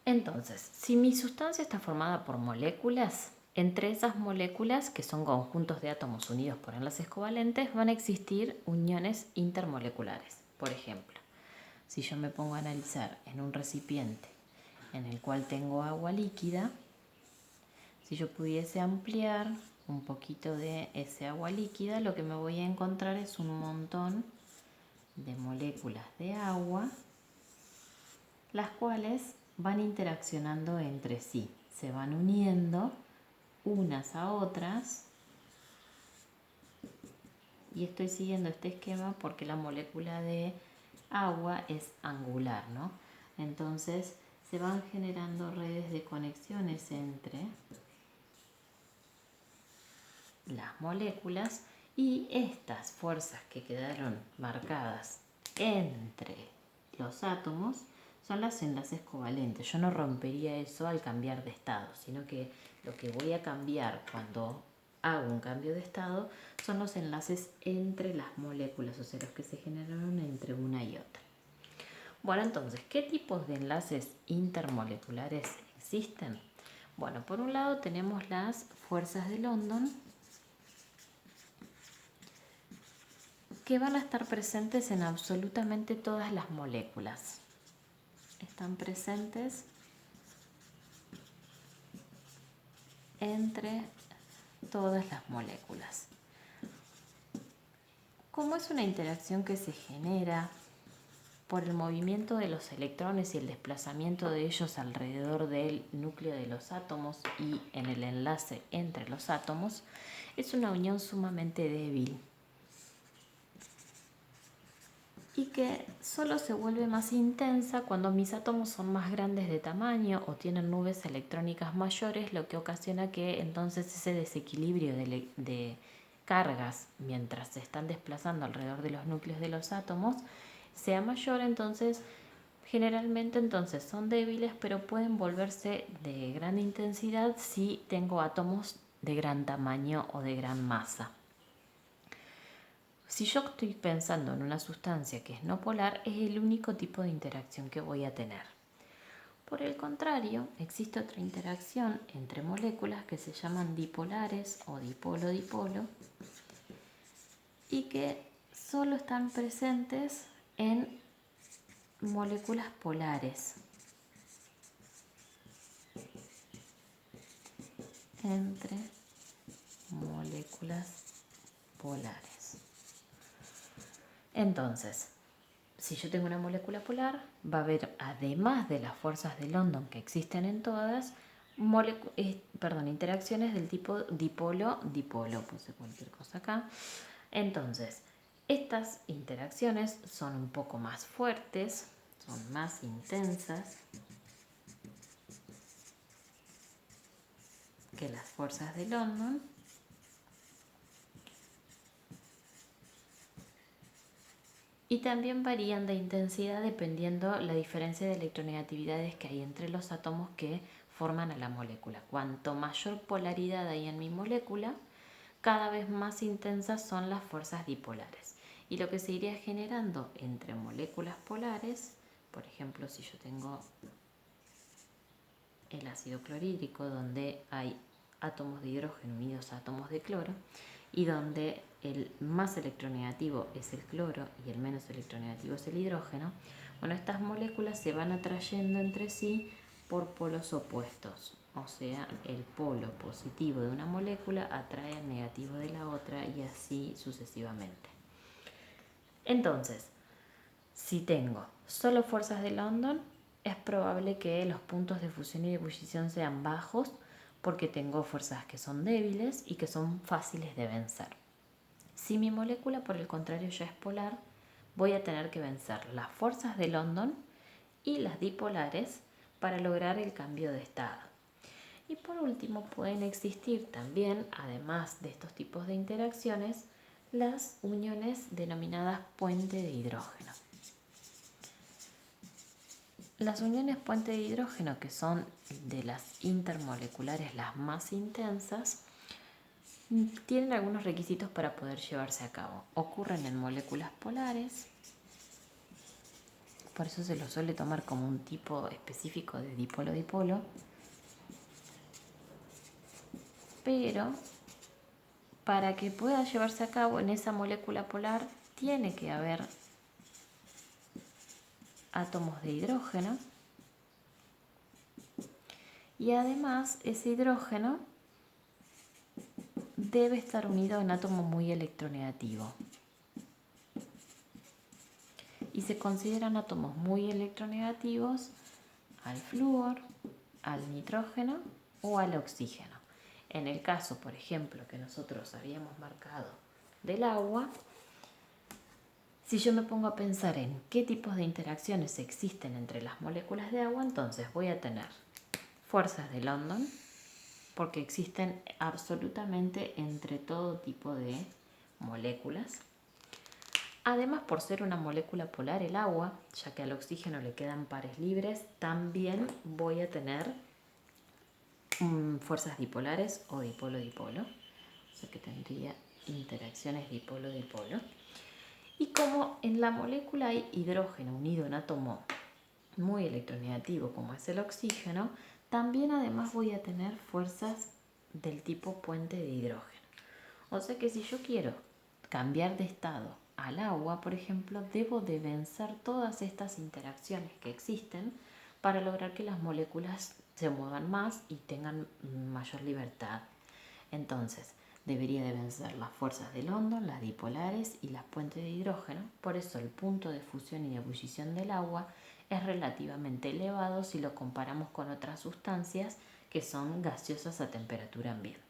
Entonces, si mi sustancia está formada por moléculas, entre esas moléculas, que son conjuntos de átomos unidos por enlaces covalentes, van a existir uniones intermoleculares. Por ejemplo, si yo me pongo a analizar en un recipiente en el cual tengo agua líquida, si yo pudiese ampliar un poquito de ese agua líquida, lo que me voy a encontrar es un montón de moléculas de agua, las cuales van interaccionando entre sí, se van uniendo unas a otras, y estoy siguiendo este esquema porque la molécula de agua es angular, ¿no? Entonces se van generando redes de conexiones entre las moléculas, y estas fuerzas que quedaron marcadas entre los átomos son los enlaces covalentes. Yo no rompería eso al cambiar de estado, sino que lo que voy a cambiar cuando hago un cambio de estado son los enlaces entre las moléculas, o sea, los que se generaron entre una y otra. Bueno, entonces, ¿qué tipos de enlaces intermoleculares existen? Bueno, por un lado tenemos las fuerzas de London, que van a estar presentes en absolutamente todas las moléculas. Están presentes entre todas las moléculas. Como es una interacción que se genera por el movimiento de los electrones y el desplazamiento de ellos alrededor del núcleo de los átomos y en el enlace entre los átomos, es una unión sumamente débil y que solo se vuelve más intensa cuando mis átomos son más grandes de tamaño o tienen nubes electrónicas mayores, lo que ocasiona que entonces ese desequilibrio de cargas mientras se están desplazando alrededor de los núcleos de los átomos sea mayor. Entonces generalmente entonces son débiles, pero pueden volverse de gran intensidad si tengo átomos de gran tamaño o de gran masa. Si yo estoy pensando en una sustancia que es no polar, es el único tipo de interacción que voy a tener. Por el contrario, existe otra interacción entre moléculas que se llaman dipolares o dipolo-dipolo, y que solo están presentes en moléculas polares. Entre moléculas polares. Entonces, si yo tengo una molécula polar, va a haber, además de las fuerzas de London que existen en todas, interacciones del tipo dipolo-dipolo, puse cualquier cosa acá. Entonces, estas interacciones son un poco más fuertes, son más intensas que las fuerzas de London, y también varían de intensidad dependiendo la diferencia de electronegatividades que hay entre los átomos que forman a la molécula. Cuanto mayor polaridad hay en mi molécula, cada vez más intensas son las fuerzas dipolares. Y lo que se iría generando entre moléculas polares, por ejemplo, si yo tengo el ácido clorhídrico, donde hay átomos de hidrógeno unidos a átomos de cloro, y donde el más electronegativo es el cloro y el menos electronegativo es el hidrógeno, bueno, estas moléculas se van atrayendo entre sí por polos opuestos. O sea, el polo positivo de una molécula atrae al negativo de la otra y así sucesivamente. Entonces, si tengo solo fuerzas de London, es probable que los puntos de fusión y de ebullición sean bajos, porque tengo fuerzas que son débiles y que son fáciles de vencer. Si mi molécula, por el contrario, ya es polar, voy a tener que vencer las fuerzas de London y las dipolares para lograr el cambio de estado. Y por último, pueden existir también, además de estos tipos de interacciones, las uniones denominadas puente de hidrógeno. Las uniones puente de hidrógeno, que son de las intermoleculares las más intensas, tienen algunos requisitos para poder llevarse a cabo. Ocurren en moléculas polares, por eso se lo suele tomar como un tipo específico de dipolo-dipolo, pero para que pueda llevarse a cabo en esa molécula polar tiene que haber átomos de hidrógeno y además ese hidrógeno debe estar unido a un átomo muy electronegativo. Y se consideran átomos muy electronegativos al flúor, al nitrógeno o al oxígeno. En el caso, por ejemplo, que nosotros habíamos marcado del agua, si yo me pongo a pensar en qué tipos de interacciones existen entre las moléculas de agua, entonces voy a tener fuerzas de London, porque existen absolutamente entre todo tipo de moléculas. Además, por ser una molécula polar, el agua, ya que al oxígeno le quedan pares libres, también voy a tener fuerzas dipolares o dipolo-dipolo. O sea que tendría interacciones dipolo-dipolo. Y como en la molécula hay hidrógeno unido a un átomo muy electronegativo como es el oxígeno, también además voy a tener fuerzas del tipo puente de hidrógeno. O sea que si yo quiero cambiar de estado al agua, por ejemplo, debo de vencer todas estas interacciones que existen para lograr que las moléculas se muevan más y tengan mayor libertad. Entonces, debería de vencer las fuerzas de London, las dipolares y las puentes de hidrógeno. Por eso el punto de fusión y de ebullición del agua es relativamente elevado si lo comparamos con otras sustancias que son gaseosas a temperatura ambiente.